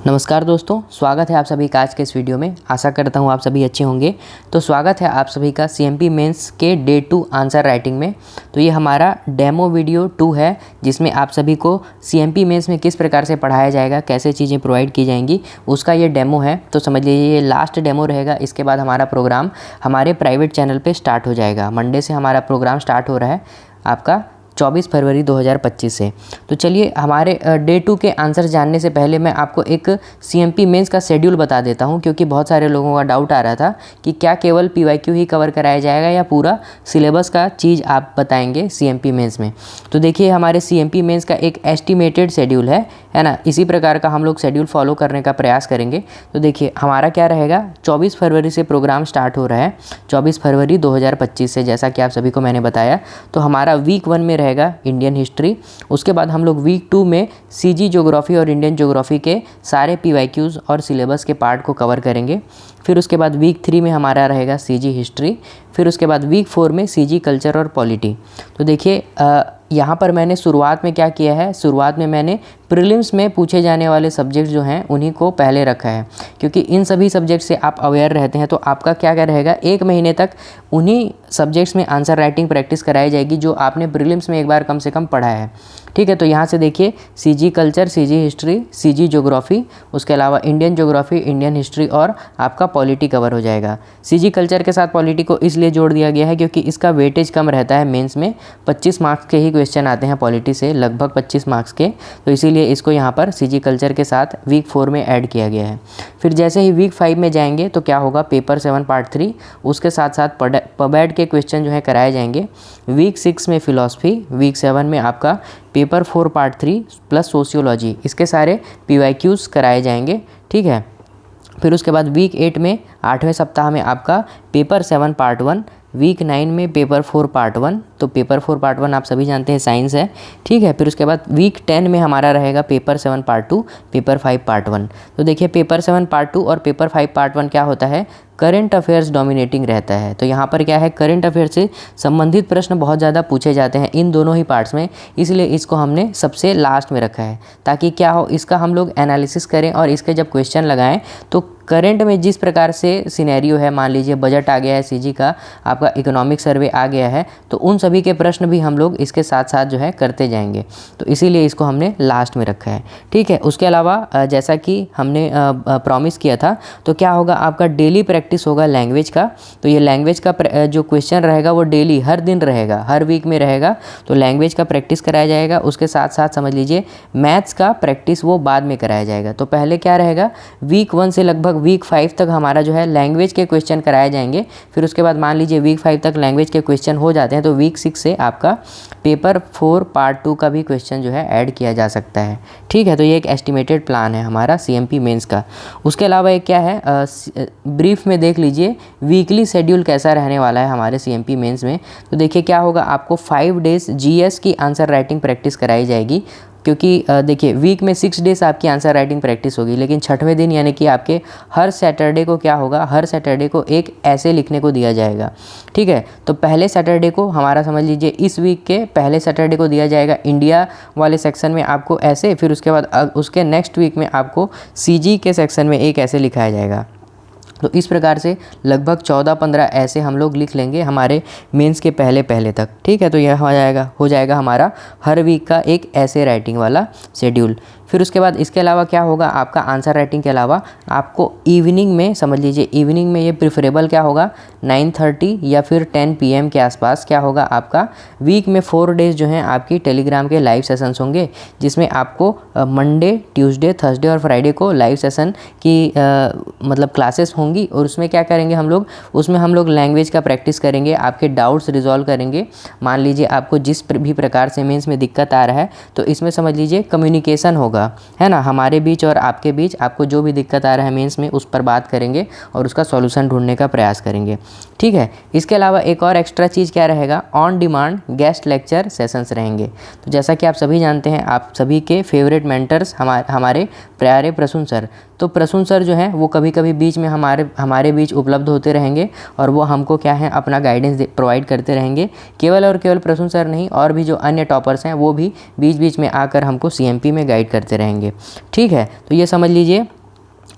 नमस्कार दोस्तों, स्वागत है आप सभी का आज के इस वीडियो में। आशा करता हूँ आप सभी अच्छे होंगे। तो स्वागत है आप सभी का सीएमपी मेंस के डे 2 आंसर राइटिंग में। तो ये हमारा डेमो वीडियो 2 है, जिसमें आप सभी को सीएमपी मेंस में किस प्रकार से पढ़ाया जाएगा, कैसे चीज़ें प्रोवाइड की जाएंगी, उसका ये डेमो है। तो समझ लीजिए ये लास्ट डेमो रहेगा। इसके बाद हमारा प्रोग्राम हमारे प्राइवेट चैनल पर स्टार्ट हो जाएगा। मंडे से हमारा प्रोग्राम स्टार्ट हो रहा है आपका 24 फरवरी 2025 से। तो चलिए हमारे डे 2 के आंसर जानने से पहले मैं आपको एक सीएमपी मेंस का शेड्यूल बता देता हूं, क्योंकि बहुत सारे लोगों का डाउट आ रहा था कि क्या केवल पीवाईक्यू ही कवर कराया जाएगा या पूरा सिलेबस का चीज़ आप बताएंगे सीएमपी मेंस में। तो देखिए हमारे सीएमपी मेंस का एक एस्टिमेटेड शेड्यूल है ना। इसी प्रकार का हम लोग शेड्यूल फॉलो करने का प्रयास करेंगे। तो देखिए हमारा क्या रहेगा, 24 फरवरी से प्रोग्राम स्टार्ट हो रहा है, 24 फरवरी 2025 से, जैसा कि आप सभी को मैंने बताया। तो हमारा वीक 1 में रहेगा इंडियन हिस्ट्री। उसके बाद हम लोग वीक 2 में सीजी ज्योग्राफी और इंडियन ज्योग्राफी के सारे पीवाईक्यूज़ और सिलेबस के पार्ट को कवर करेंगे। फिर उसके बाद वीक 3 में हमारा रहेगा सीजी हिस्ट्री। फिर उसके बाद वीक 4 में सीजी कल्चर और पॉलिटी। तो देखिए यहाँ पर मैंने शुरुआत में क्या किया है, शुरुआत में मैंने प्रीलिम्स में पूछे जाने वाले सब्जेक्ट्स जो हैं उन्हीं को पहले रखा है, क्योंकि इन सभी सब्जेक्ट से आप अवेयर रहते हैं। तो आपका क्या रहेगा, एक महीने तक उन्हीं सब्जेक्ट्स में आंसर राइटिंग प्रैक्टिस कराई जाएगी जो आपने प्रीलिम्स में एक बार कम से कम पढ़ा है। ठीक है, तो यहाँ से देखिए CG culture, CG history, CG geography, उसके अलावा इंडियन ज्योग्राफी, इंडियन हिस्ट्री और आपका पॉलिटी कवर हो जाएगा। सीजी कल्चर के साथ पॉलिटी को इसलिए जोड़ दिया गया है क्योंकि इसका वेटेज कम रहता है। मेंस में 25 मार्क्स के ही क्वेश्चन आते हैं पॉलिटी से, लगभग 25 मार्क्स के। तो इसीलिए इसको यहाँ पर सीजी कल्चर के साथ वीक 4 में ऐड किया गया है। फिर जैसे ही वीक 5 में जाएंगे तो क्या होगा, पेपर 7 पार्ट 3, उसके साथ साथ पबैड के क्वेश्चन जो है कराए जाएंगे। वीक 6 में फिलॉसफी, वीक 7 में आपका पेपर 4 पार्ट 3 प्लस सोशियोलॉजी, इसके सारे पीवाईक्यूज़ कराए जाएंगे। ठीक है, फिर उसके बाद वीक 8 में 8वें सप्ताह में आपका पेपर 7 पार्ट 1, वीक 9 में पेपर 4 पार्ट 1। तो पेपर 4 पार्ट 1 आप सभी जानते हैं साइंस है। ठीक है, फिर उसके बाद वीक 10 में हमारा रहेगा पेपर 7 पार्ट 2, पेपर 5 पार्ट 1। तो देखिए पेपर 7 पार्ट 2 और पेपर 5 पार्ट 1 क्या होता है, करंट अफेयर्स डोमिनेटिंग रहता है। तो यहाँ पर क्या है, करंट अफेयर से संबंधित प्रश्न बहुत ज़्यादा पूछे जाते हैं इन दोनों ही पार्ट्स में, इसलिए इसको हमने सबसे लास्ट में रखा है, ताकि क्या हो, इसका हम लोग एनालिसिस करें और इसके जब क्वेश्चन लगाएं तो करंट में जिस प्रकार से सिनेरियो है, मान लीजिए बजट आ गया है सीजी का, आपका इकोनॉमिक सर्वे आ गया है, तो उन सभी के प्रश्न भी हम लोग इसके साथ साथ जो है करते जाएंगे। तो इसीलिए इसको हमने लास्ट में रखा है। ठीक है, उसके अलावा जैसा कि हमने प्रॉमिस किया था, तो क्या होगा, आपका डेली प्रैक्टिस होगा लैंग्वेज का। तो ये लैंग्वेज का जो क्वेश्चन रहेगा वो डेली, हर दिन रहेगा, हर वीक में रहेगा। तो लैंग्वेज का प्रैक्टिस कराया जाएगा। उसके साथ साथ समझ लीजिए मैथ्स का प्रैक्टिस वो बाद में कराया जाएगा। तो पहले क्या रहेगा, वीक 1 से लगभग वीक 5 तक हमारा जो है लैंग्वेज के क्वेश्चन कराए जाएंगे। फिर उसके बाद मान लीजिए वीक 5 तक लैंग्वेज के क्वेश्चन हो जाते हैं, तो वीक 6 से आपका पेपर 4 पार्ट 2 का भी क्वेश्चन जो है ऐड किया जा सकता है। ठीक है, तो ये एक एस्टिमेटेड प्लान है हमारा सीएमपी मेंस का। उसके अलावा एक क्या है, ब्रीफ में देख लीजिए वीकली शेड्यूल कैसा रहने वाला है हमारे सीएमपी मेंस में। तो देखिए क्या होगा, आपको 5 डेज़ जीएस की आंसर राइटिंग प्रैक्टिस कराई जाएगी, क्योंकि देखिए वीक में 6 डेज़ आपकी आंसर राइटिंग प्रैक्टिस होगी, लेकिन 6वें दिन यानी कि आपके हर सैटरडे को क्या होगा, हर सैटरडे को एक ऐसे लिखने को दिया जाएगा। ठीक है, तो पहले सैटरडे को हमारा समझ लीजिए इस वीक के पहले सैटरडे को दिया जाएगा इंडिया वाले सेक्शन में आपको ऐसे। फिर उसके बाद उसके नेक्स्ट वीक में आपको सीजी के सेक्शन में एक ऐसे लिखाया जाएगा। तो इस प्रकार से लगभग 14-15 ऐसे हम लोग लिख लेंगे हमारे मेंस के पहले तक। ठीक है, तो यह हो जाएगा हमारा हर वीक का एक ऐसे राइटिंग वाला शेड्यूल। फिर उसके बाद इसके अलावा क्या होगा, आपका आंसर राइटिंग के अलावा आपको इवनिंग में, समझ लीजिए इवनिंग में ये प्रिफरेबल क्या होगा, 9:30 या फिर 10 PM के आसपास क्या होगा, आपका वीक में 4 डेज़ जो हैं आपकी टेलीग्राम के लाइव सेशंस होंगे, जिसमें आपको मंडे, ट्यूसडे, थर्सडे और फ्राइडे को लाइव सेशन की मतलब क्लासेस होंगी। और उसमें क्या करेंगे हम लोग, उसमें हम लोग लैंग्वेज का प्रैक्टिस करेंगे, आपके डाउट्स रिजॉल्व करेंगे। मान लीजिए आपको जिस भी प्रकार से मेंस में दिक्कत आ रहा है, तो इसमें समझ लीजिए कम्युनिकेशन होगा, है ना, हमारे बीच और आपके बीच। आपको जो भी दिक्कत आ रहा है मेंस में उस पर बात करेंगे और उसका सॉल्यूशन ढूंढने का प्रयास करेंगे। ठीक है, इसके अलावा एक और एक्स्ट्रा चीज़ क्या रहेगा, on demand guest lecture sessions रहेंगे। तो जैसा कि आप सभी जानते हैं, आप सभी के फेवरेट मेंटर्स हमारे प्यारे प्रसून सर, तो प्रसून सर जो हैं वो कभी कभी बीच में हमारे बीच उपलब्ध होते रहेंगे और वो हमको क्या है अपना गाइडेंस प्रोवाइड करते रहेंगे। केवल और केवल प्रसून सर नहीं, और भी जो अन्य टॉपर्स हैं वो भी बीच बीच में आकर हमको सीएमपी में गाइड करते करते रहेंगे। ठीक है, तो ये समझ लीजिए,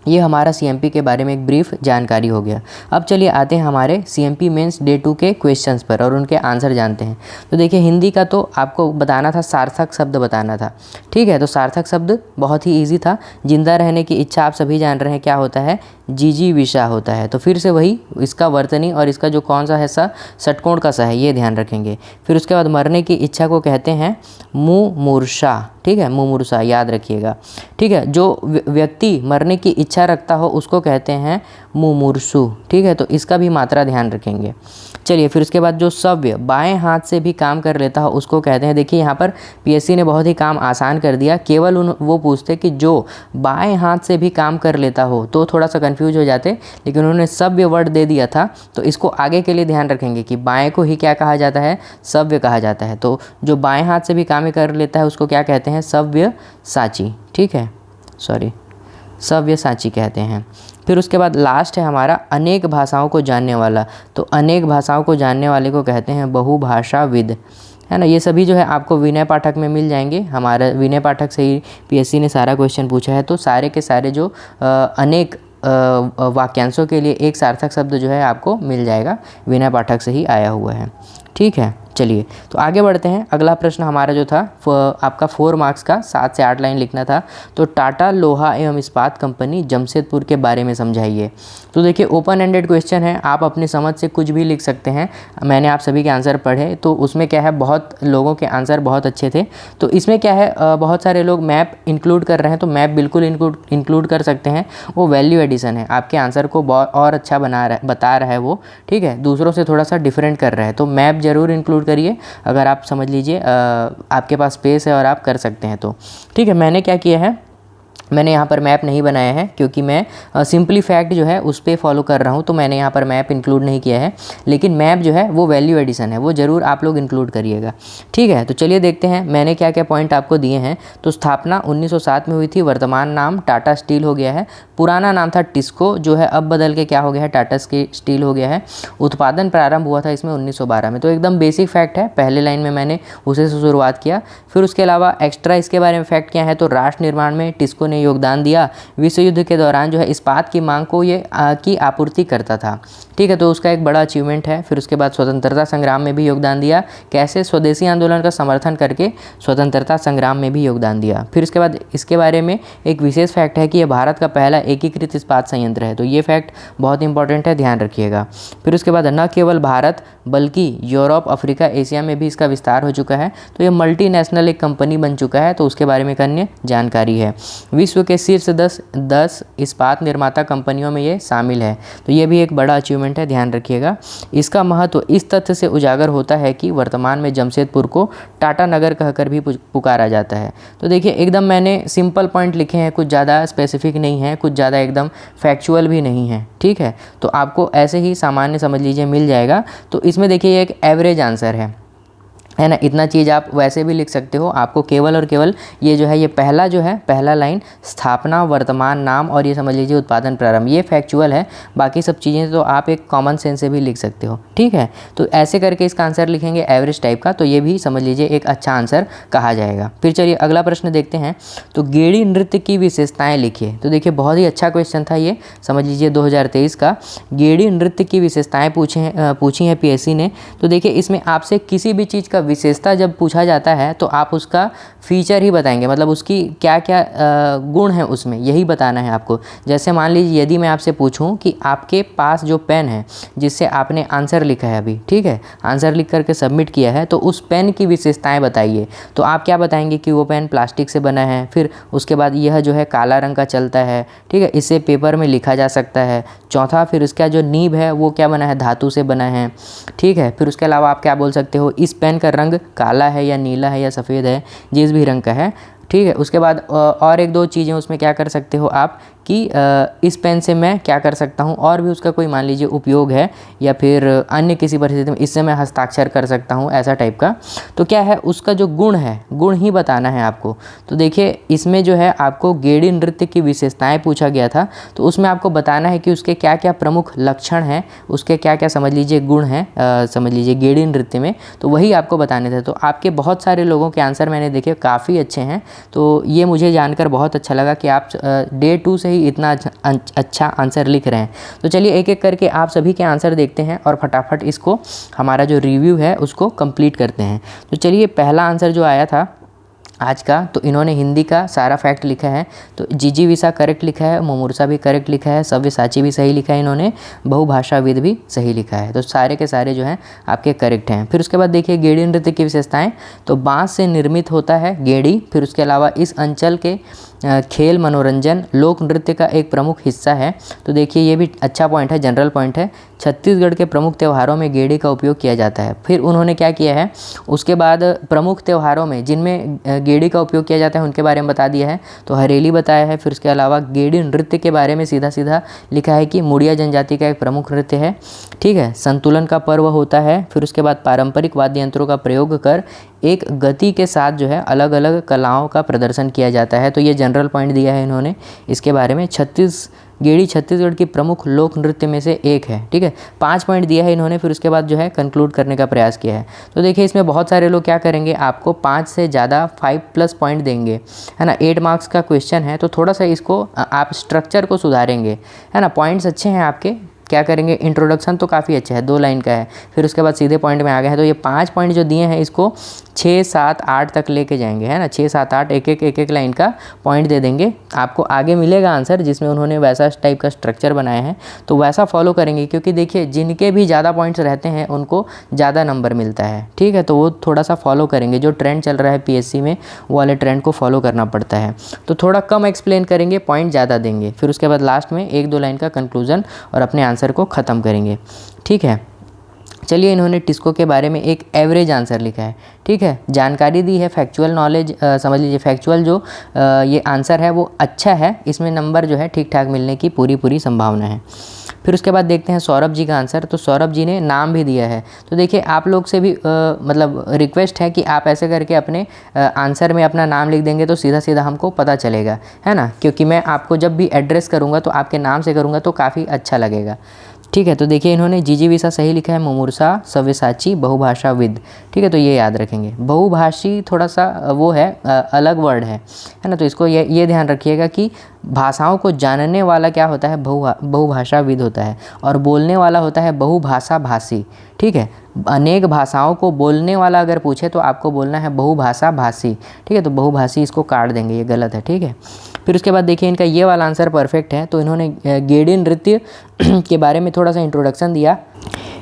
ये हमारा सीएमपी के बारे में एक ब्रीफ जानकारी हो गया। अब चलिए आते हैं हमारे सीएमपी मेंस डे 2 के क्वेश्चंस पर और उनके आंसर जानते हैं। तो देखिए, हिंदी का तो आपको बताना था, सार्थक शब्द बताना था। ठीक है, तो सार्थक शब्द बहुत ही इजी था। जिंदा रहने की इच्छा आप सभी जान रहे हैं क्या होता है, जिजीविषा होता है। तो फिर से वही, इसका वर्तनी और इसका जो कौन सा है सा, षटकोण का सा है, ये ध्यान रखेंगे। फिर उसके बाद मरने की इच्छा को कहते हैं मुमूर्षा। ठीक है, मुमूर्षा याद रखिएगा। ठीक है, जो व्यक्ति मरने की इच्छा रखता हो उसको कहते हैं मुमूर्षु। ठीक है, तो इसका भी मात्रा ध्यान रखेंगे। चलिए, फिर उसके बाद जो सव्य बाएं हाथ से भी काम कर लेता हो उसको कहते हैं, देखिए यहाँ पर पीएससी ने बहुत ही काम आसान कर दिया। केवल वो पूछते कि जो बाएं हाथ से भी काम कर लेता हो, तो थोड़ा सा कंफ्यूज हो जाते, लेकिन उन्होंने सव्य वर्ड दे दिया था। तो इसको आगे के लिए ध्यान रखेंगे कि बाएं को ही क्या कहा जाता है, सव्य कहा जाता है। तो जो बाएं हाथ से भी काम कर लेता है उसको क्या कहते हैं, सव्यसाची। ठीक है, सॉरी, सव्यसाची कहते हैं। फिर उसके बाद लास्ट है हमारा अनेक भाषाओं को जानने वाला। तो अनेक भाषाओं को जानने वाले को कहते हैं बहुभाषाविद, है ना। ये सभी जो है आपको विनय पाठक में मिल जाएंगे। हमारा विनय पाठक से ही पीएससी ने सारा क्वेश्चन पूछा है। तो सारे के सारे जो अनेक वाक्यांशों के लिए एक सार्थक शब्द जो है आपको मिल जाएगा, विनय पाठक से ही आया हुआ है। ठीक है, चलिए तो आगे बढ़ते हैं। अगला प्रश्न हमारा जो था आपका 4 मार्क्स का 7 से 8 लाइन लिखना था। तो टाटा लोहा एवं इस्पात कंपनी जमशेदपुर के बारे में समझाइए। तो देखिए, ओपन एंडेड क्वेश्चन है, आप अपनी समझ से कुछ भी लिख सकते हैं। मैंने आप सभी के आंसर पढ़े, तो उसमें क्या है, बहुत लोगों के आंसर बहुत अच्छे थे। तो इसमें क्या है, बहुत सारे लोग मैप इंक्लूड कर रहे हैं, तो मैप बिल्कुल इंक्लूड कर सकते हैं। वो वैल्यू एडिशन है, आपके आंसर को और अच्छा बता रहा है वो। ठीक है, दूसरों से थोड़ा सा डिफरेंट कर रहा है, तो मैप ज़रूर इंक्लूड करिए अगर आप समझ लीजिए आपके पास स्पेस है और आप कर सकते हैं तो। ठीक है, मैंने क्या किया है, मैंने यहाँ पर मैप नहीं बनाया है क्योंकि मैं सिंपली फैक्ट जो है उस पर फॉलो कर रहा हूँ, तो मैंने यहाँ पर मैप इंक्लूड नहीं किया है। लेकिन मैप जो है वो वैल्यू एडिशन है, वो ज़रूर आप लोग इंक्लूड करिएगा। ठीक है, तो चलिए देखते हैं मैंने क्या क्या पॉइंट आपको दिए हैं। तो स्थापना 1907 में हुई थी, वर्तमान नाम टाटा स्टील हो गया है, पुराना नाम था टिस्को जो है अब बदल के क्या हो गया है, टाटा स्टील हो गया है। उत्पादन प्रारंभ हुआ था इसमें 1912 में। तो एकदम बेसिक फैक्ट है, पहले लाइन में मैंने उसे से शुरुआत किया। फिर उसके अलावा एक्स्ट्रा इसके बारे में फैक्ट क्या है, तो राष्ट्र निर्माण में टिस्को ने योगदान दिया। विश्व युद्ध के दौरान जो है इस्पात की मांग को ये की आपूर्ति करता था। ठीक है, तो उसका एक बड़ा अचीवमेंट है। फिर उसके बाद स्वतंत्रता संग्राम में भी योगदान दिया, कैसे, स्वदेशी आंदोलन का समर्थन करके स्वतंत्रता संग्राम में भी योगदान दिया। फिर उसके बाद इसके बारे में एक विशेष फैक्ट है कि यह भारत का पहला एकीकृत इस्पात संयंत्र है। तो ये फैक्ट बहुत इंपॉर्टेंट है, ध्यान रखिएगा। फिर उसके बाद न केवल भारत बल्कि यूरोप, अफ्रीका, एशिया में भी इसका विस्तार हो चुका है। तो ये मल्टीनेशनल एक कंपनी बन चुका है, तो उसके बारे में एक अन्य जानकारी है। विश्व के शीर्ष 10 इस्पात निर्माता कंपनियों में ये शामिल है। तो ये भी एक बड़ा अचीवमेंट है, ध्यान रखिएगा। इसका महत्व इस तथ्य से उजागर होता है कि वर्तमान में जमशेदपुर को टाटा नगर कहकर भी पुकारा जाता है। तो देखिए, एकदम मैंने सिंपल पॉइंट लिखे हैं, कुछ ज़्यादा स्पेसिफिक नहीं है, कुछ ज़्यादा एकदम फैक्चुअल भी नहीं है। ठीक है, तो आपको ऐसे ही सामान्य समझ लीजिए मिल जाएगा। तो इसमें देखिए ये एक एवरेज आंसर है ना। इतना चीज़ आप वैसे भी लिख सकते हो। आपको केवल और केवल ये जो है, ये पहला जो है, पहला लाइन स्थापना, वर्तमान नाम और ये समझ लीजिए उत्पादन प्रारंभ, ये फैक्चुअल है। बाकी सब चीज़ें तो आप एक कॉमन सेंस से भी लिख सकते हो। ठीक है, तो ऐसे करके इसका आंसर लिखेंगे एवरेज टाइप का, तो ये भी समझ लीजिए एक अच्छा आंसर कहा जाएगा। फिर चलिए अगला प्रश्न देखते हैं। तो गेड़ी नृत्य की विशेषताएँ लिखिए। तो देखिए, बहुत ही अच्छा क्वेश्चन था ये, समझ लीजिए 2023 का। गेड़ी नृत्य की विशेषताएँ पूछी हैं पीएससी ने। तो देखिए, इसमें आपसे किसी भी चीज़ का विशेषता जब पूछा जाता है तो आप उसका फीचर ही बताएंगे, मतलब उसकी क्या क्या गुण है उसमें, यही बताना है आपको। जैसे मान लीजिए यदि मैं आपसे पूछूं कि आपके पास जो पेन है जिससे आपने आंसर लिखा है अभी, ठीक है, आंसर लिख करके सबमिट किया है, तो उस पेन की विशेषताएं बताइए। तो आप क्या बताएंगे कि वो पेन प्लास्टिक से बना है, फिर उसके बाद यह जो है काला रंग का चलता है, ठीक है, इससे पेपर में लिखा जा सकता है। चौथा, फिर उसका जो नीब है वो क्या बना है, धातु से बना है। ठीक है, फिर उसके अलावा आप क्या बोल सकते हो, इस पेन का रंग काला है या नीला है या सफ़ेद है, जिस भी रंग का है। ठीक है, उसके बाद और एक दो चीज़ें उसमें क्या कर सकते हो आप कि इस पेन से मैं क्या कर सकता हूँ, और भी उसका कोई मान लीजिए उपयोग है या फिर अन्य किसी परिस्थिति में इससे मैं हस्ताक्षर कर सकता हूँ, ऐसा टाइप का। तो क्या है, उसका जो गुण है, गुण ही बताना है आपको। तो देखिए इसमें जो है आपको गेड़ी नृत्य की विशेषताएं पूछा गया था, तो उसमें आपको बताना है कि उसके क्या क्या प्रमुख लक्षण हैं, उसके क्या क्या समझ लीजिए गुण हैं, समझ लीजिए गेड़ी नृत्य में, तो वही आपको बताने थे। तो आपके बहुत सारे लोगों के आंसर मैंने देखे काफ़ी अच्छे हैं, तो ये मुझे जानकर बहुत अच्छा लगा कि आप डे 2 से ही इतना अच्छा आंसर लिख रहे हैं। तो चलिए एक एक करके आप सभी के आंसर देखते हैं और फटाफट इसको हमारा जो रिव्यू है उसको कंप्लीट करते हैं। तो चलिए पहला आंसर जो आया था आज का, तो इन्होंने हिंदी का सारा फैक्ट लिखा है। तो जिजीविसा करेक्ट लिखा है, मुमुर्सा भी करेक्ट लिखा है, सव्यसाची भी सही लिखा है इन्होंने, बहुभाषाविद भी सही लिखा है। तो सारे के सारे जो हैं आपके करेक्ट हैं। फिर उसके बाद देखिए गेड़ी नृत्य की विशेषताएं, तो बांस से निर्मित होता है गेड़ी। फिर उसके अलावा इस अंचल के खेल मनोरंजन लोक नृत्य का एक प्रमुख हिस्सा है। तो देखिए ये भी अच्छा पॉइंट है, जनरल पॉइंट है। छत्तीसगढ़ के प्रमुख त्योहारों में गेड़ी का उपयोग किया जाता है। फिर उन्होंने क्या किया है, उसके बाद प्रमुख त्योहारों में जिनमें गेड़ी का उपयोग किया जाता है उनके बारे में बता दिया है। तो हरेली बताया है। फिर उसके अलावा गेड़ी नृत्य के बारे में सीधा सीधा लिखा है कि मुड़िया जनजाति का एक प्रमुख नृत्य है, ठीक है। संतुलन का पर्व होता है। फिर उसके बाद पारंपरिक वाद्य यंत्रों का प्रयोग कर एक गति के साथ जो है अलग अलग कलाओं का प्रदर्शन किया जाता है। तो ये जनरल पॉइंट दिया है इन्होंने इसके बारे में। गेड़ी छत्तीसगढ़ की प्रमुख लोक नृत्य में से एक है, ठीक है। 5 पॉइंट दिया है इन्होंने। फिर उसके बाद जो है कंक्लूड करने का प्रयास किया है। तो देखिए इसमें बहुत सारे लोग क्या करेंगे, आपको 5 से ज़्यादा 5+ पॉइंट देंगे, है ना। 8 मार्क्स का क्वेश्चन है, तो थोड़ा सा इसको आप स्ट्रक्चर को सुधारेंगे, है ना। पॉइंट्स अच्छे हैं आपके, क्या करेंगे, इंट्रोडक्शन तो काफ़ी अच्छा है, 2 लाइन का है। फिर उसके बाद सीधे पॉइंट में आ गए हैं। तो ये 5 पॉइंट जो दिए हैं इसको 6, 7, 8 तक लेके जाएंगे, है ना। 6, 7, 8 एक एक लाइन का पॉइंट दे देंगे। आपको आगे मिलेगा आंसर जिसमें उन्होंने वैसा टाइप का स्ट्रक्चर बनाया है, तो वैसा फॉलो करेंगे, क्योंकि देखिए जिनके भी ज़्यादा पॉइंट्स रहते हैं उनको ज़्यादा नंबर मिलता है, ठीक है। तो वो थोड़ा सा फॉलो करेंगे, जो ट्रेंड चल रहा है पीएससी में वो वाले ट्रेंड को फॉलो करना पड़ता है। तो थोड़ा कम एक्सप्लेन करेंगे, पॉइंट ज़्यादा देंगे। फिर उसके बाद लास्ट में 1-2 लाइन का कंक्लूजन और अपने आंसर को ख़त्म करेंगे, ठीक है। चलिए इन्होंने टिस्को के बारे में एक एवरेज आंसर लिखा है, ठीक है। जानकारी दी है, फैक्चुअल नॉलेज समझ लीजिए, फैक्चुअल जो ये आंसर है वो अच्छा है, इसमें नंबर जो है ठीक ठाक मिलने की पूरी संभावना है। फिर उसके बाद देखते हैं सौरभ जी का आंसर। तो सौरभ जी ने नाम भी दिया है। तो देखिए आप लोग से भी मतलब रिक्वेस्ट है कि आप ऐसे करके अपने आंसर में अपना नाम लिख देंगे तो सीधा सीधा हमको पता चलेगा, है ना। क्योंकि मैं आपको जब भी एड्रेस करूँगा तो आपके नाम से करूँगा तो काफ़ी अच्छा लगेगा, ठीक है। तो देखिए इन्होंने जिजीविसा सही लिखा है, मुमुर्सा, सव्यसाची, बहुभाषाविद, ठीक है। तो ये याद रखेंगे। बहुभाषी थोड़ा सा वो है, अलग वर्ड है ना। तो इसको ये ध्यान रखिएगा कि भाषाओं को जानने वाला क्या होता है, बहुभाषाविद होता है, और बोलने वाला होता है बहुभाषा भाषी, ठीक है। अनेक भाषाओं को बोलने वाला अगर पूछे तो आपको बोलना है बहुभाषा भाषी, ठीक है। तो बहुभाषी इसको काट देंगे, ये गलत है, ठीक है। फिर उसके बाद देखिए इनका ये वाला आंसर परफेक्ट है। तो इन्होंने गेड़ी नृत्य के बारे में थोड़ा सा इंट्रोडक्शन दिया।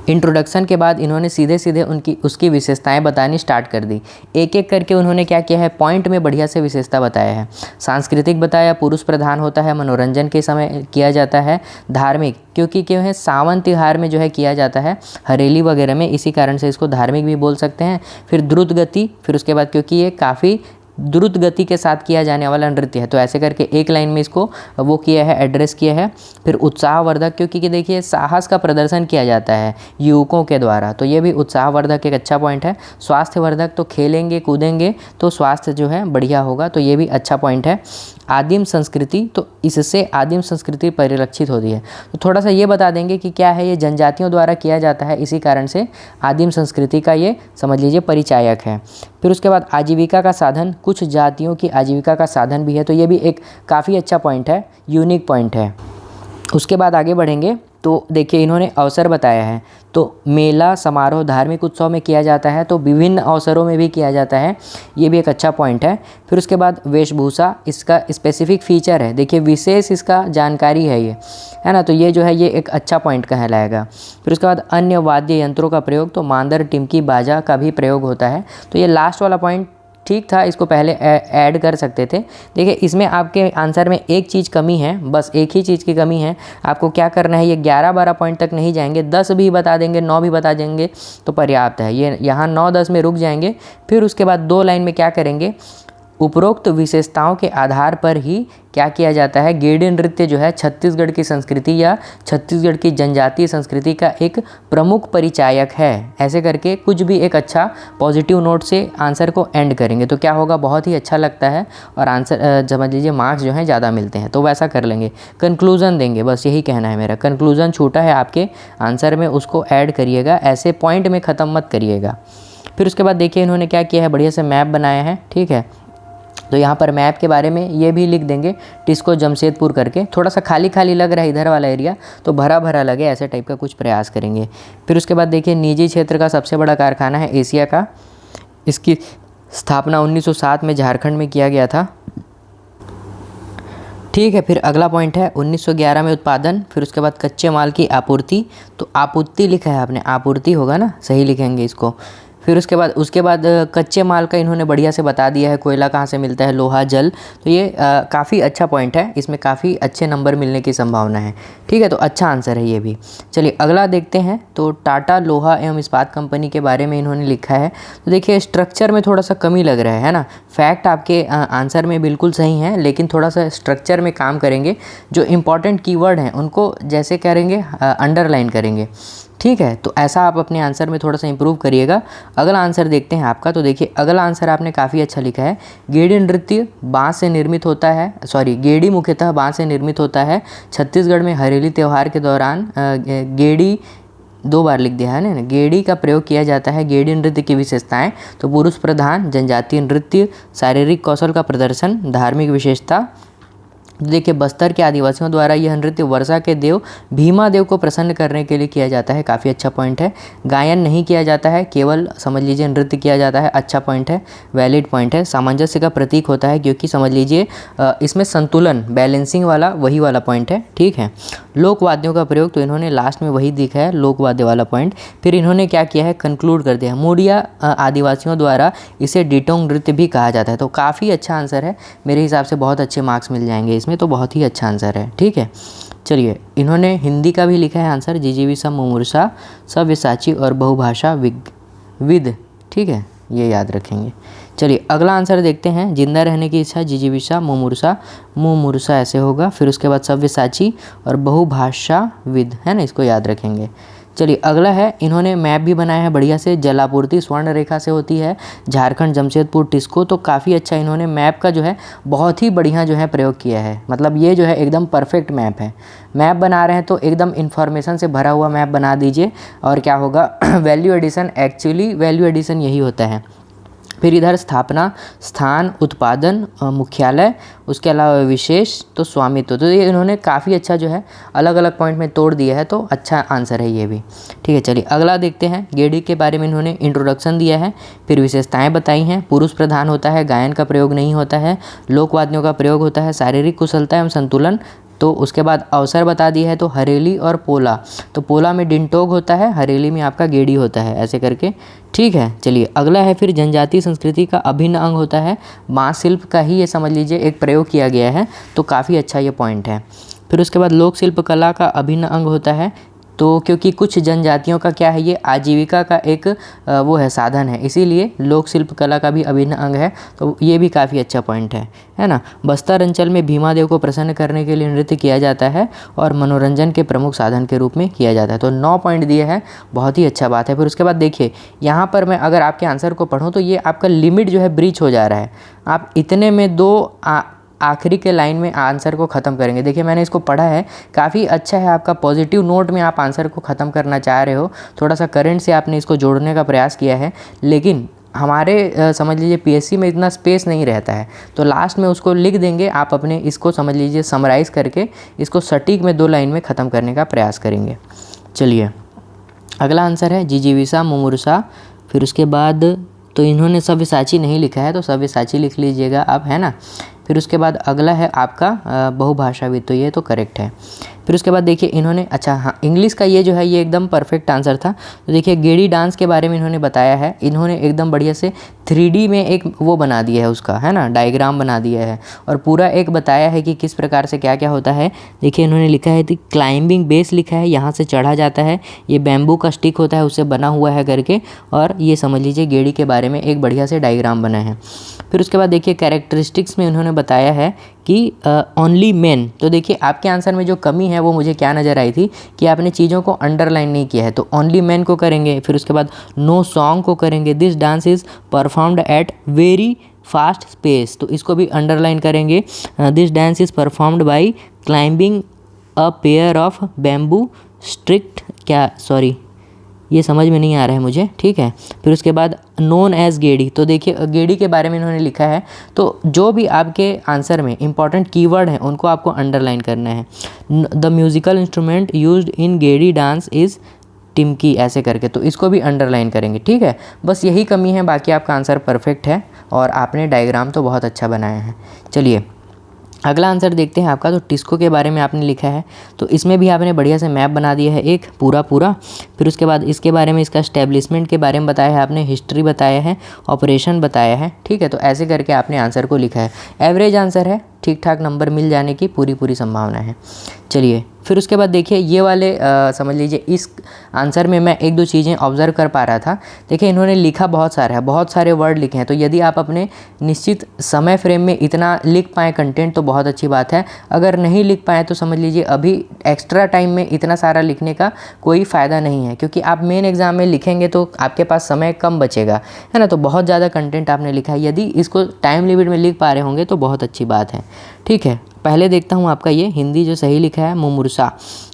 इंट्रोडक्शन के बाद इन्होंने सीधे सीधे उसकी विशेषताएं बतानी स्टार्ट कर दी। एक एक करके उन्होंने क्या किया है, पॉइंट में बढ़िया से विशेषता बताया है। सांस्कृतिक बताया, पुरुष प्रधान होता है, मनोरंजन के समय किया जाता है, धार्मिक क्योंकि क्यों है, सावन त्योहार में जो है किया जाता है, हरेली वगैरह में, इसी कारण से इसको धार्मिक भी बोल सकते हैं। फिर द्रुत गति, फिर उसके बाद क्योंकि ये काफ़ी द्रुत गति के साथ किया जाने वाला नृत्य है, तो ऐसे करके एक लाइन में इसको वो किया है, एड्रेस किया है। फिर उत्साहवर्धक क्योंकि देखिए साहस का प्रदर्शन किया जाता है युवकों के द्वारा, तो ये भी उत्साहवर्धक एक अच्छा पॉइंट है। स्वास्थ्यवर्धक तो खेलेंगे कूदेंगे तो स्वास्थ्य जो है बढ़िया होगा, तो ये भी अच्छा पॉइंट है। आदिम संस्कृति, तो इससे आदिम संस्कृति परिलक्षित होती है, तो थोड़ा सा ये बता देंगे कि क्या है, ये जनजातियों द्वारा किया जाता है, इसी कारण से आदिम संस्कृति का ये समझ लीजिए परिचायक है। फिर उसके बाद आजीविका का साधन, कुछ जातियों की आजीविका का साधन भी है, तो ये भी एक काफ़ी अच्छा पॉइंट है, यूनिक पॉइंट है। उसके बाद आगे बढ़ेंगे तो देखिए इन्होंने अवसर बताया है, तो मेला समारोह धार्मिक उत्सव में किया जाता है, तो विभिन्न अवसरों में भी किया जाता है, ये भी एक अच्छा पॉइंट है। फिर उसके बाद वेशभूषा, इसका स्पेसिफिक फीचर है, देखिए विशेष इसका जानकारी है ये, है ना, तो ये जो है ये एक अच्छा पॉइंट कहलाएगा। फिर उसके बाद अन्य वाद्य यंत्रों का प्रयोग, तो मांदर, टिमकी, बाजा का भी प्रयोग होता है, तो ये लास्ट वाला पॉइंट ठीक था, इसको पहले ऐड कर सकते थे। देखिए इसमें आपके आंसर में एक चीज़ कमी है, बस एक ही चीज़ की कमी है। आपको क्या करना है, ये 11-12 पॉइंट तक नहीं जाएंगे, 10 भी बता देंगे, 9 भी बता देंगे तो पर्याप्त है। ये यहाँ 9-10 में रुक जाएंगे। फिर उसके बाद 2 लाइन में क्या करेंगे, उपरोक्त विशेषताओं के आधार पर ही क्या किया जाता है, गेड़ी नृत्य जो है छत्तीसगढ़ की संस्कृति या छत्तीसगढ़ की जनजातीय संस्कृति का एक प्रमुख परिचायक है। ऐसे करके कुछ भी एक अच्छा पॉजिटिव नोट से आंसर को एंड करेंगे तो क्या होगा, बहुत ही अच्छा लगता है और आंसर समझ लीजिए मार्क्स जो हैं ज़्यादा मिलते हैं। तो वैसा कर लेंगे, कंक्लूज़न देंगे, बस यही कहना है मेरा। कंक्लूज़न छूटा है आपके आंसर में, उसको ऐड करिएगा, ऐसे पॉइंट में ख़त्म मत करिएगा। फिर उसके बाद देखिए इन्होंने क्या किया है, बढ़िया से मैप बनाया है, ठीक है। तो यहाँ पर मैप के बारे में ये भी लिख देंगे, टिस्को जमशेदपुर करके। थोड़ा सा खाली खाली लग रहा है इधर वाला एरिया, तो भरा भरा लगे, ऐसे टाइप का कुछ प्रयास करेंगे। फिर उसके बाद देखिए निजी क्षेत्र का सबसे बड़ा कारखाना है एशिया का, इसकी स्थापना 1907 में झारखंड में किया गया था, ठीक है। फिर अगला पॉइंट है 1911 में उत्पादन, फिर उसके बाद कच्चे माल की आपूर्ति, तो आपूर्ति लिखा है आपने, आपूर्ति होगा ना, सही लिखेंगे इसको। फिर उसके बाद कच्चे माल का इन्होंने बढ़िया से बता दिया है, कोयला कहाँ से मिलता है, लोहा, जल। तो ये काफ़ी अच्छा पॉइंट है, इसमें काफ़ी अच्छे नंबर मिलने की संभावना है, ठीक है। तो अच्छा आंसर है ये भी। चलिए अगला देखते हैं। तो टाटा लोहा एवं इस्पात कंपनी के बारे में इन्होंने लिखा है। तो देखिए स्ट्रक्चर में थोड़ा सा कमी लग रहा है ना, फैक्ट आपके आंसर में बिल्कुल सही है, लेकिन थोड़ा सा स्ट्रक्चर में काम करेंगे, जो इंपॉर्टेंट कीवर्ड हैं उनको जैसे करेंगे अंडरलाइन करेंगे, ठीक है। तो ऐसा आप अपने आंसर में थोड़ा सा इंप्रूव करिएगा। अगला आंसर देखते हैं आपका। तो देखिए अगला आंसर आपने काफ़ी अच्छा लिखा है, गेड़ी नृत्य बाँस से निर्मित होता है, गेड़ी मुख्यतः बाँस से निर्मित होता है। छत्तीसगढ़ में हरेली त्यौहार के दौरान गेड़ी, 2 बार लिख दिया है ना, गेड़ी का प्रयोग किया जाता है। गेड़ी नृत्य की विशेषताएं, तो पुरुष प्रधान, जनजातीय नृत्य, शारीरिक कौशल का प्रदर्शन, धार्मिक विशेषता। देखिए बस्तर के आदिवासियों द्वारा यह नृत्य वर्षा के देव भीमा देव को प्रसन्न करने के लिए किया जाता है, काफ़ी अच्छा पॉइंट है। गायन नहीं किया जाता है, केवल समझ लीजिए नृत्य किया जाता है, अच्छा पॉइंट है, वैलिड पॉइंट है। सामंजस्य का प्रतीक होता है, क्योंकि समझ लीजिए इसमें संतुलन, बैलेंसिंग वाला वही वाला पॉइंट है, ठीक है। लोकवाद्यों का प्रयोग, तो इन्होंने लास्ट में वही दिखा है, लोकवाद्य वाला पॉइंट। फिर इन्होंने क्या किया है, कंक्लूड कर दिया, मुड़िया आदिवासियों द्वारा इसे डिटोंग नृत्य भी कहा जाता है। तो काफ़ी अच्छा आंसर है, मेरे हिसाब से बहुत अच्छे मार्क्स मिल जाएंगे इसमें, तो बहुत ही अच्छा आंसर है, ठीक है। चलिए इन्होंने हिंदी का भी लिखा है आंसर, जिजीविषा मुमूर्षा सव्यसाची और बहुभाषा विद, ठीक है, ये याद रखेंगे। चलिए अगला आंसर देखते हैं। जिंदा रहने की इच्छा, जिजीविषा मुमूर्षा ऐसे होगा। फिर उसके बाद सव्यसाची और बहुभाषा विद, है ना, इसको याद रखेंगे। चलिए अगला है, इन्होंने मैप भी बनाया है बढ़िया से, जलापूर्ति स्वर्ण रेखा से होती है, झारखंड जमशेदपुर टिस्को। तो काफ़ी अच्छा इन्होंने मैप का जो है बहुत ही बढ़िया जो है प्रयोग किया है, मतलब ये जो है एकदम परफेक्ट मैप है। मैप बना रहे हैं तो एकदम इन्फॉर्मेशन से भरा हुआ मैप बना दीजिए, और क्या होगा value addition, actually value addition यही होता है। फिर इधर स्थापना, स्थान, उत्पादन, मुख्यालय, उसके अलावा विशेष, तो स्वामित्व। तो ये इन्होंने काफ़ी अच्छा जो है अलग अलग पॉइंट में तोड़ दिया है, तो अच्छा आंसर है ये भी, ठीक है। चलिए अगला देखते हैं। गेड़ी के बारे में इन्होंने इंट्रोडक्शन दिया है, फिर विशेषताएं बताई हैं। पुरुष प्रधान होता है, गायन का प्रयोग नहीं होता है, लोकवाद्यों का प्रयोग होता है, शारीरिक कुशलता एवं संतुलन। तो उसके बाद अवसर बता दिया है, तो हरेली और पोला, तो पोला में डिंटोग होता है, हरेली में आपका गेड़ी होता है, ऐसे करके, ठीक है। चलिए अगला है, फिर जनजातीय संस्कृति का अभिन्न अंग होता है, बाँस शिल्प का ही ये समझ लीजिए एक प्रयोग किया गया है, तो काफ़ी अच्छा ये पॉइंट है। फिर उसके बाद लोक शिल्प कला का अभिन्न अंग होता है, तो क्योंकि कुछ जनजातियों का क्या है, ये आजीविका का एक वो है, साधन है, इसीलिए लोक शिल्प कला का भी अभिन्न अंग है, तो ये भी काफ़ी अच्छा पॉइंट है ना। बस्तर अंचल में भीमा देव को प्रसन्न करने के लिए नृत्य किया जाता है और मनोरंजन के प्रमुख साधन के रूप में किया जाता है। तो 9 पॉइंट दिए हैं, बहुत ही अच्छा बात है। फिर उसके बाद देखिए यहाँ पर मैं अगर आपके आंसर को पढ़ूँ तो ये आपका लिमिट जो है ब्रीच हो जा रहा है, आप इतने में 2 आखिरी के लाइन में आंसर को ख़त्म करेंगे। देखिए मैंने इसको पढ़ा है, काफ़ी अच्छा है आपका, पॉजिटिव नोट में आप आंसर को ख़त्म करना चाह रहे हो, थोड़ा सा करंट से आपने इसको जोड़ने का प्रयास किया है, लेकिन हमारे समझ लीजिए पीएससी में इतना स्पेस नहीं रहता है, तो लास्ट में उसको लिख देंगे, आप अपने इसको समझ लीजिए समराइज़ करके इसको सटीक में 2 लाइन में ख़त्म करने का प्रयास करेंगे। चलिए अगला आंसर है जिजीविषा मुमूर्षा। फिर उसके बाद तो इन्होंने सव्यसाची नहीं लिखा है, तो सव्यसाची लिख लीजिएगा आप, है ना। फिर उसके बाद अगला है आपका बहुभाषाविद, तो ये तो करेक्ट है। फिर उसके बाद देखिए इन्होंने, अच्छा हाँ, इंग्लिश का ये जो है ये एकदम परफेक्ट आंसर था। तो देखिए गेड़ी डांस के बारे में इन्होंने बताया है, इन्होंने एकदम बढ़िया से 3D में एक वो बना दिया है उसका, है ना, डायग्राम बना दिया है, और पूरा एक बताया है कि किस प्रकार से क्या क्या होता है। देखिए इन्होंने लिखा है कि क्लाइंबिंग बेस लिखा है, यहाँ से चढ़ा जाता है, ये बैम्बू का स्टिक होता है उससे बना हुआ है करके, और ये समझ लीजिए गेड़ी के बारे में एक बढ़िया से डायग्राम बना है। फिर उसके बाद देखिए कैरेक्टरिस्टिक्स में उन्होंने बताया है कि ओनली मेन। तो देखिए आपके आंसर में जो कमी है वो मुझे क्या नज़र आई थी कि आपने चीज़ों को अंडरलाइन नहीं किया है। तो ओनली मेन को करेंगे, फिर उसके बाद नो सॉन्ग को करेंगे, this dance is performed at very fast space, तो इसको भी अंडरलाइन करेंगे। This dance is performed by climbing a pair of bamboo strict, क्या सॉरी ये समझ में नहीं आ रहा है मुझे, ठीक है। फिर उसके बाद नोन एज गेड़ी, तो देखिए गेड़ी के बारे में इन्होंने लिखा है। तो जो भी आपके आंसर में इंपॉर्टेंट कीवर्ड हैं उनको आपको अंडरलाइन करना है। The musical instrument used in Gedi dance is timki, ऐसे करके, तो इसको भी अंडरलाइन करेंगे, ठीक है। बस यही कमी है, बाकी आपका आंसर परफेक्ट है और आपने डायग्राम तो बहुत अच्छा बनाया है। चलिए अगला आंसर देखते हैं आपका। तो टिस्को के बारे में आपने लिखा है, तो इसमें भी आपने बढ़िया से मैप बना दिया है एक पूरा। फिर उसके बाद इसके बारे में, इसका स्टैब्लिशमेंट के बारे में बताया है आपने, हिस्ट्री बताया है, ऑपरेशन बताया है, ठीक है। तो ऐसे करके आपने आंसर को लिखा है। एवरेज आंसर है, ठीक ठाक नंबर मिल जाने की पूरी संभावना है। चलिए फिर उसके बाद देखिए ये वाले समझ लीजिए इस आंसर में मैं एक दो चीज़ें ऑब्जर्व कर पा रहा था। देखिए इन्होंने लिखा बहुत सारा है, बहुत सारे वर्ड लिखे हैं, तो यदि आप अपने निश्चित समय फ्रेम में इतना लिख पाएँ कंटेंट तो बहुत अच्छी बात है। अगर नहीं लिख पाएँ तो समझ लीजिए अभी एक्स्ट्रा टाइम में इतना सारा लिखने का कोई फ़ायदा नहीं है, क्योंकि आप मेन एग्ज़ाम में लिखेंगे तो आपके पास समय कम बचेगा, है ना। तो बहुत ज़्यादा कंटेंट आपने लिखा है, यदि इसको टाइम लिमिट में लिख पा रहे होंगे तो बहुत अच्छी बात है, ठीक है। पहले देखता हूँ आपका ये हिंदी जो सही लिखा है मुमुर्सा,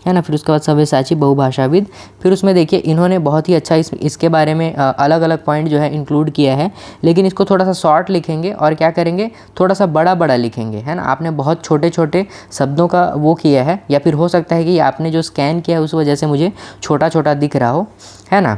है ना। फिर उसके बाद सव्यसाची बहुभाषाविद। फिर उसमें देखिए इन्होंने बहुत ही अच्छा इसके बारे में अलग अलग पॉइंट जो है इंक्लूड किया है, लेकिन इसको थोड़ा सा शॉर्ट लिखेंगे और क्या करेंगे, थोड़ा सा बड़ा लिखेंगे, है ना। आपने बहुत छोटे छोटे शब्दों का वो किया है, या फिर हो सकता है कि आपने जो स्कैन किया है उस वजह से मुझे छोटा दिख रहा हो, है ना।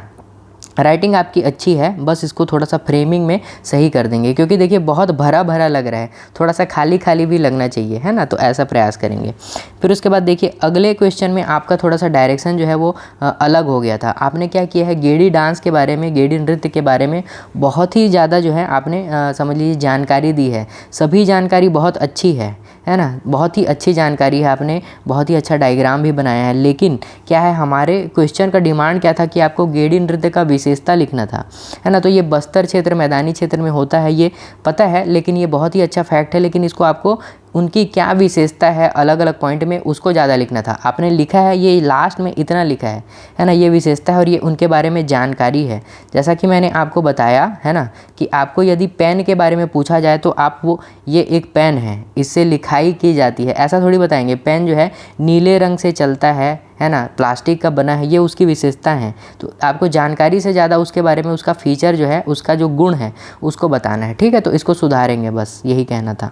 राइटिंग आपकी अच्छी है, बस इसको थोड़ा सा फ्रेमिंग में सही कर देंगे, क्योंकि देखिए बहुत भरा लग रहा है, थोड़ा सा खाली भी लगना चाहिए, है ना। तो ऐसा प्रयास करेंगे। फिर उसके बाद देखिए अगले क्वेश्चन में आपका थोड़ा सा डायरेक्शन जो है वो अलग हो गया था। आपने क्या किया है, गेड़ी डांस के बारे में, गेड़ी नृत्य के बारे में बहुत ही ज़्यादा जो है आपने समझ लीजिए जानकारी दी है। सभी जानकारी बहुत अच्छी है ना, बहुत ही अच्छी जानकारी है, आपने बहुत ही अच्छा डायग्राम भी बनाया है। लेकिन क्या है, हमारे क्वेश्चन का डिमांड क्या था कि आपको गेड़ी नृत्य का विशेषता लिखना था, है ना। तो ये बस्तर क्षेत्र, मैदानी क्षेत्र में होता है, ये पता है, लेकिन ये बहुत ही अच्छा फैक्ट है, लेकिन इसको आपको उनकी क्या विशेषता है अलग अलग पॉइंट में उसको ज़्यादा लिखना था। आपने लिखा है ये लास्ट में इतना लिखा है ना, ये विशेषता है और ये उनके बारे में जानकारी है। जैसा कि मैंने आपको बताया है ना कि आपको यदि पेन के बारे में पूछा जाए तो आप वो ये एक पेन है, इससे लिखाई की जाती है, ऐसा थोड़ी बताएंगे। पेन जो है नीले रंग से चलता है ना, प्लास्टिक का बना है, ये उसकी विशेषता है। तो आपको जानकारी से ज़्यादा उसके बारे में, उसका फीचर जो है, उसका जो गुण है उसको बताना है, ठीक है। तो इसको सुधारेंगे, बस यही कहना था।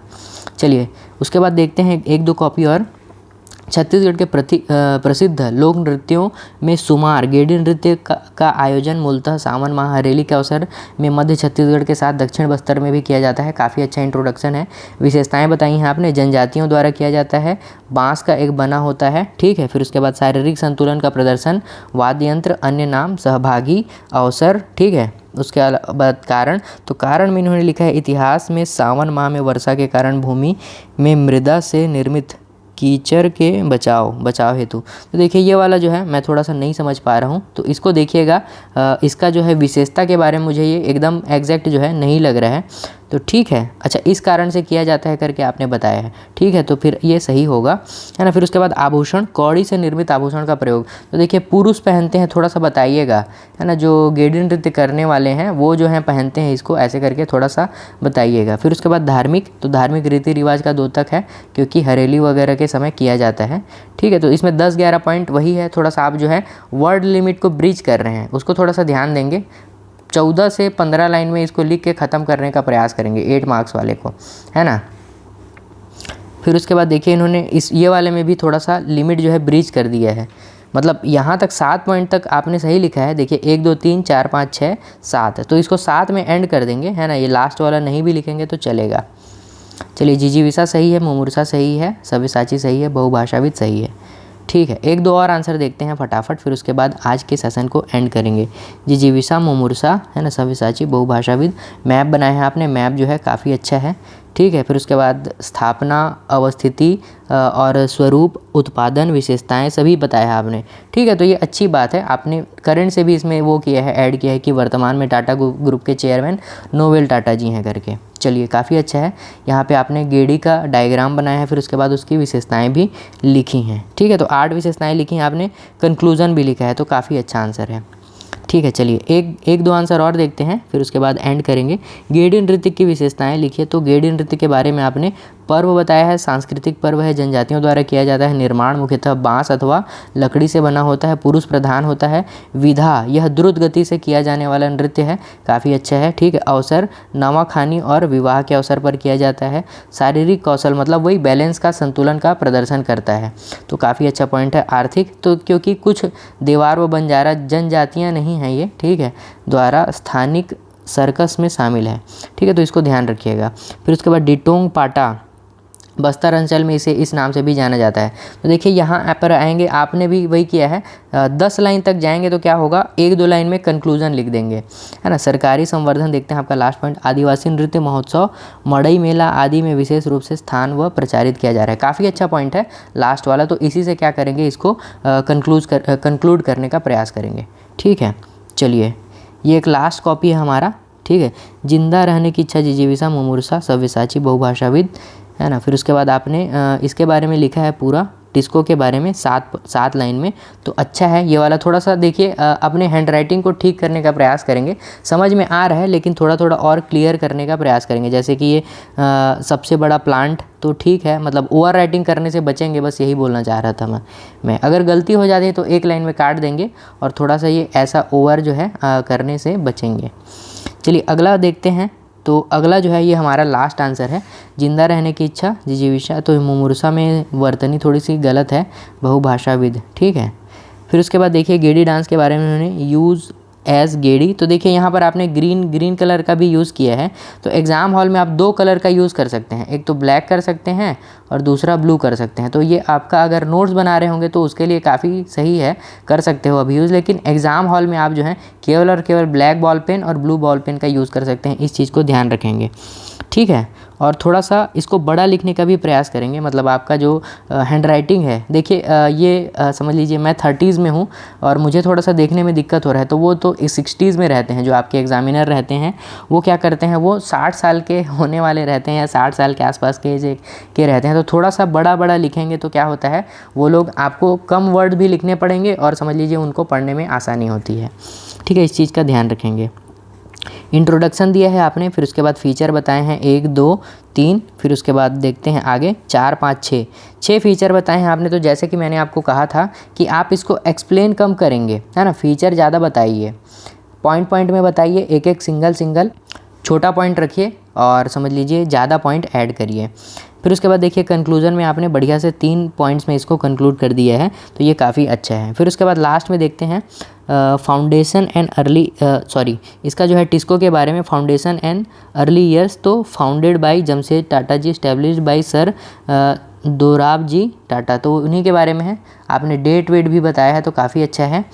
चलिए उसके बाद देखते हैं एक दो कॉपी और। छत्तीसगढ़ के प्रसिद्ध लोक नृत्यों में सुमार गेड़ी नृत्य का आयोजन मूलतः सावन माह हरेली के अवसर में मध्य छत्तीसगढ़ के साथ दक्षिण बस्तर में भी किया जाता है। काफ़ी अच्छा इंट्रोडक्शन है। विशेषताएं बताई हैं आपने, जनजातियों द्वारा किया जाता है, बांस का एक बना होता है, ठीक है। फिर उसके बाद शारीरिक संतुलन का प्रदर्शन, वाद्य यंत्र, अन्य नाम, सहभागी, अवसर, ठीक है। उसके बाद कारण, तो कारण में इन्होंने लिखा है इतिहास में सावन माह में वर्षा के कारण भूमि में मृदा से निर्मित कीचड़ के बचाव हेतु। तो देखिए ये वाला जो है मैं थोड़ा सा नहीं समझ पा रहा हूँ, तो इसको देखिएगा। इसका जो है विशेषता के बारे में मुझे ये एकदम एग्जैक्ट जो है नहीं लग रहा है, तो ठीक है। अच्छा, इस कारण से किया जाता है करके आपने बताया है, ठीक है, तो फिर ये सही होगा, है ना। फिर उसके बाद आभूषण, कौड़ी से निर्मित आभूषण का प्रयोग, तो देखिए पुरुष पहनते हैं, थोड़ा सा बताइएगा, है ना। जो गेड़ी नृत्य करने वाले हैं वो जो हैं पहनते हैं इसको, ऐसे करके थोड़ा सा बताइएगा। फिर उसके बाद धार्मिक, तो धार्मिक रीति रिवाज का द्योतक है, क्योंकि हरेली वगैरह के समय किया जाता है, ठीक है। तो इसमें 10-11 पॉइंट वही है, थोड़ा सा आप जो है वर्ड लिमिट को ब्रीच कर रहे हैं, उसको थोड़ा सा ध्यान देंगे। 14 से 15 लाइन में इसको लिख के ख़त्म करने का प्रयास करेंगे 8 मार्क्स वाले को, है ना। फिर उसके बाद देखिए इन्होंने ये वाले में भी थोड़ा सा लिमिट जो है ब्रीच कर दिया है, मतलब यहाँ तक 7 पॉइंट तक आपने सही लिखा है। देखिए 1 2 3 4 5 6 7, तो इसको 7 में एंड कर देंगे, है ना। ये लास्ट वाला नहीं भी लिखेंगे तो चलेगा। चलिए जिजीविसा सही है, मुमुर्सा सही है, सव्यसाची सही है, बहुभाषाविद सही है, ठीक है। 1-2 और आंसर देखते हैं फटाफट, फिर उसके बाद आज के सेशन को एंड करेंगे। जिजीविसा, मुमुर्सा, है ना, सव्यसाची, बहुभाषाविद। मैप बनाया है आपने, मैप जो है काफ़ी अच्छा है, ठीक है। फिर उसके बाद स्थापना, अवस्थिति और स्वरूप, उत्पादन, विशेषताएं सभी बताया है आपने। ठीक है, तो ये अच्छी बात है, आपने करंट से भी इसमें वो किया है, ऐड किया है कि वर्तमान में टाटा ग्रुप के चेयरमैन नोवेल टाटा जी हैं करके। चलिए, काफ़ी अच्छा है। यहाँ पे आपने गेड़ी का डायग्राम बनाया है, फिर उसके बाद उसकी विशेषताएं भी लिखी हैं। ठीक है, तो 8 विशेषताएं लिखी हैं आपने, कंक्लूजन भी लिखा है, तो काफ़ी अच्छा आंसर है। ठीक है, चलिए एक दो आंसर और देखते हैं, फिर उसके बाद एंड करेंगे। गेड़ी नृत्य की विशेषताएं लिखिए। तो गेड़ी नृत्य के बारे में आपने पर्व बताया है, सांस्कृतिक पर्व है, जनजातियों द्वारा किया जाता है, निर्माण मुख्यतः बांस अथवा लकड़ी से बना होता है, पुरुष प्रधान होता है, विधा यह द्रुत गति से किया जाने वाला नृत्य है, काफ़ी अच्छा है। ठीक है, अवसर नवाखानी और विवाह के अवसर पर किया जाता है, शारीरिक कौशल मतलब वही बैलेंस का, संतुलन का प्रदर्शन करता है, तो काफ़ी अच्छा पॉइंट है। आर्थिक, तो क्योंकि कुछ देवार व बंजारा जनजातियाँ नहीं हैं ये, ठीक है, द्वारा स्थानिक सर्कस में शामिल है। ठीक है, तो इसको ध्यान रखिएगा। फिर उसके बाद डिटोंग पाटा बस्तर अंचल में इसे इस नाम से भी जाना जाता है। तो देखिए यहाँ पर आएंगे, आपने भी वही किया है, 10 लाइन तक जाएंगे तो क्या होगा, 1-2 लाइन में कंक्लूजन लिख देंगे, है ना। सरकारी संवर्धन देखते हैं आपका लास्ट पॉइंट, आदिवासी नृत्य महोत्सव, मड़ई मेला आदि में विशेष रूप से स्थान व प्रचारित किया जा रहा है, काफ़ी अच्छा पॉइंट है लास्ट वाला। तो इसी से क्या करेंगे, इसको कंक्लूड करने का प्रयास करेंगे। ठीक है, चलिए, ये एक लास्ट कॉपी है हमारा। ठीक है, जिंदा रहने की इच्छा, जिजीविका, मुमूर्षा, सव्यसाची, बहुभाषाविद, है ना। फिर उसके बाद आपने इसके बारे में लिखा है पूरा, टिस्को के बारे में 7 लाइन में, तो अच्छा है ये वाला। थोड़ा सा देखिए, अपने हैंड राइटिंग को ठीक करने का प्रयास करेंगे, समझ में आ रहा है लेकिन थोड़ा थोड़ा और क्लियर करने का प्रयास करेंगे। जैसे कि ये सबसे बड़ा प्लांट, तो ठीक है, मतलब ओवर राइटिंग करने से बचेंगे, बस यही बोलना चाह रहा था मैं। अगर गलती हो जाती है तो 1 लाइन में काट देंगे, और थोड़ा सा ये ऐसा ओवर जो है करने से बचेंगे। चलिए अगला देखते हैं। तो अगला जो है ये हमारा लास्ट आंसर है, जिंदा रहने की इच्छा, जिजीविका, तो मुमूर्षा में वर्तनी थोड़ी सी गलत है, बहुभाषाविद। ठीक है, फिर उसके बाद देखिए गेड़ी डांस के बारे में उन्होंने यूज़ एज गेड़ी, तो देखिए यहाँ पर आपने ग्रीन कलर का भी यूज़ किया है। तो एग्ज़ाम हॉल में आप 2 कलर का यूज़ कर सकते हैं, एक तो ब्लैक कर सकते हैं और दूसरा ब्लू कर सकते हैं। तो ये आपका अगर नोट्स बना रहे होंगे तो उसके लिए काफ़ी सही है, कर सकते हो अभी यूज़, लेकिन एग्ज़ाम हॉल में आप जो है केवल और केवल ब्लैक बॉल पेन और ब्लू बॉल पेन का यूज़ कर सकते हैं, इस चीज़ को ध्यान रखेंगे। ठीक है, और थोड़ा सा इसको बड़ा लिखने का भी प्रयास करेंगे, मतलब आपका जो हैंड राइटिंग है, देखिए ये समझ लीजिए मैं 30s में हूँ और मुझे थोड़ा सा देखने में दिक्कत हो रहा है, तो वो तो 60s में रहते हैं, जो आपके एग्जामिनर रहते हैं वो क्या करते हैं, वो 60 साल के होने वाले रहते हैं या 60 साल के आसपास के रहते हैं। तो थोड़ा सा बड़ा लिखेंगे तो क्या होता है, वो लोग आपको कम वर्ड भी लिखने पड़ेंगे और समझ लीजिए उनको पढ़ने में आसानी होती है। ठीक है, इस चीज़ का ध्यान रखेंगे। इंट्रोडक्शन दिया है आपने, फिर उसके बाद फीचर बताए हैं 1, 2, 3, फिर उसके बाद देखते हैं आगे 4, 5, 6 फीचर बताए हैं आपने। तो जैसे कि मैंने आपको कहा था कि आप इसको एक्सप्लेन कम करेंगे, है ना, फीचर ज़्यादा बताइए, पॉइंट में बताइए, एक सिंगल छोटा पॉइंट रखिए और समझ लीजिए ज़्यादा पॉइंट ऐड करिए। फिर उसके बाद देखिए कंक्लूजन में आपने बढ़िया से 3 पॉइंट्स में इसको कंक्लूड कर दिया है, तो ये काफ़ी अच्छा है। फिर उसके बाद लास्ट में देखते हैं फाउंडेशन एंड अर्ली इसका जो है टिस्को के बारे में, फाउंडेशन एंड अर्ली ईयर्स, तो founded by Jamshed Tata ji, established by sir Dorabji Tata, तो उन्हीं के बारे में है। आपने डेट वेट भी बताया है, तो काफ़ी अच्छा है।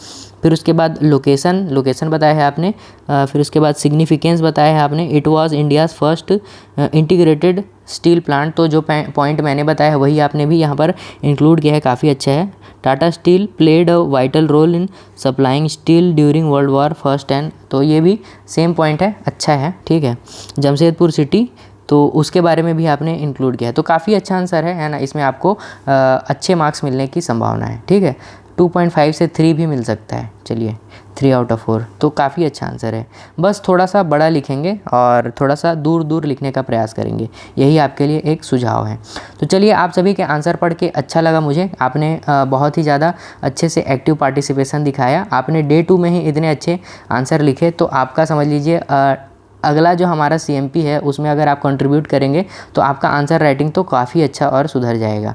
फिर उसके बाद लोकेशन बताया है आपने। फिर उसके बाद सिग्निफिकेंस बताया है आपने, it was India's first integrated steel plant, तो जो पॉइंट मैंने बताया है वही आपने भी यहाँ पर इंक्लूड किया है, काफ़ी अच्छा है। Tata steel played a vital role in supplying steel during world war first and, तो ये भी सेम पॉइंट है, अच्छा है। ठीक है, जमशेदपुर सिटी, तो उसके बारे में भी आपने इंक्लूड किया है, तो काफ़ी अच्छा आंसर है ना। इसमें आपको अच्छे मार्क्स मिलने की संभावना है। ठीक है, 2.5 से 3 भी मिल सकता है, चलिए 3 आउट ऑफ 4, तो काफ़ी अच्छा आंसर है। बस थोड़ा सा बड़ा लिखेंगे और थोड़ा सा दूर लिखने का प्रयास करेंगे, यही आपके लिए एक सुझाव है। तो चलिए, आप सभी के आंसर पढ़ के अच्छा लगा मुझे, आपने बहुत ही ज़्यादा अच्छे से एक्टिव पार्टिसिपेशन दिखाया, आपने डे 2 में ही इतने अच्छे आंसर लिखे, तो आपका समझ लीजिए अगला जो हमारा CMP है उसमें अगर आप कंट्रीब्यूट करेंगे तो आपका आंसर राइटिंग तो काफ़ी अच्छा और सुधर जाएगा।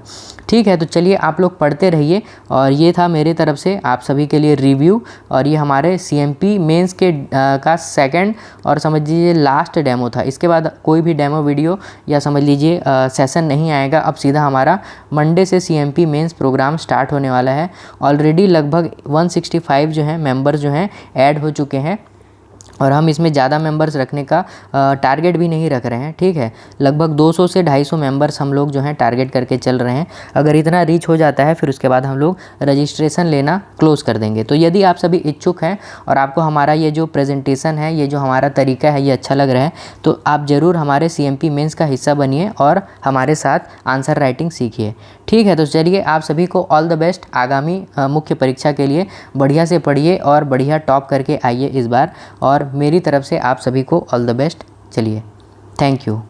ठीक है, तो चलिए आप लोग पढ़ते रहिए, और ये था मेरे तरफ से आप सभी के लिए रिव्यू, और ये हमारे CMP मेंस के का सेकंड और समझ लीजिए लास्ट डेमो था। इसके बाद कोई भी डेमो वीडियो या समझ लीजिए सेशन नहीं आएगा, अब सीधा हमारा मंडे से CMP मेंस प्रोग्राम स्टार्ट होने वाला है। ऑलरेडी लगभग 165 जो है मेंबर्स जो हैं ऐड हो चुके हैं, और हम इसमें ज़्यादा मेंबर्स रखने का टारगेट भी नहीं रख रहे हैं, ठीक है। लगभग 200 से 250 मेंबर्स हम लोग जो हैं टारगेट करके चल रहे हैं। अगर इतना रीच हो जाता है फिर उसके बाद हम लोग रजिस्ट्रेशन लेना क्लोज़ कर देंगे। तो यदि आप सभी इच्छुक हैं और आपको हमारा ये जो प्रेजेंटेशन है, ये जो हमारा तरीका है, ये अच्छा लग रहा है, तो आप ज़रूर हमारे CMP मेंस का हिस्सा बनिए और हमारे साथ आंसर राइटिंग सीखिए, ठीक है। तो चलिए, आप सभी को ऑल द बेस्ट आगामी मुख्य परीक्षा के लिए। बढ़िया से पढ़िए और बढ़िया टॉप करके आइए इस बार, और मेरी तरफ से आप सभी को ऑल द बेस्ट। चलिए, थैंक यू।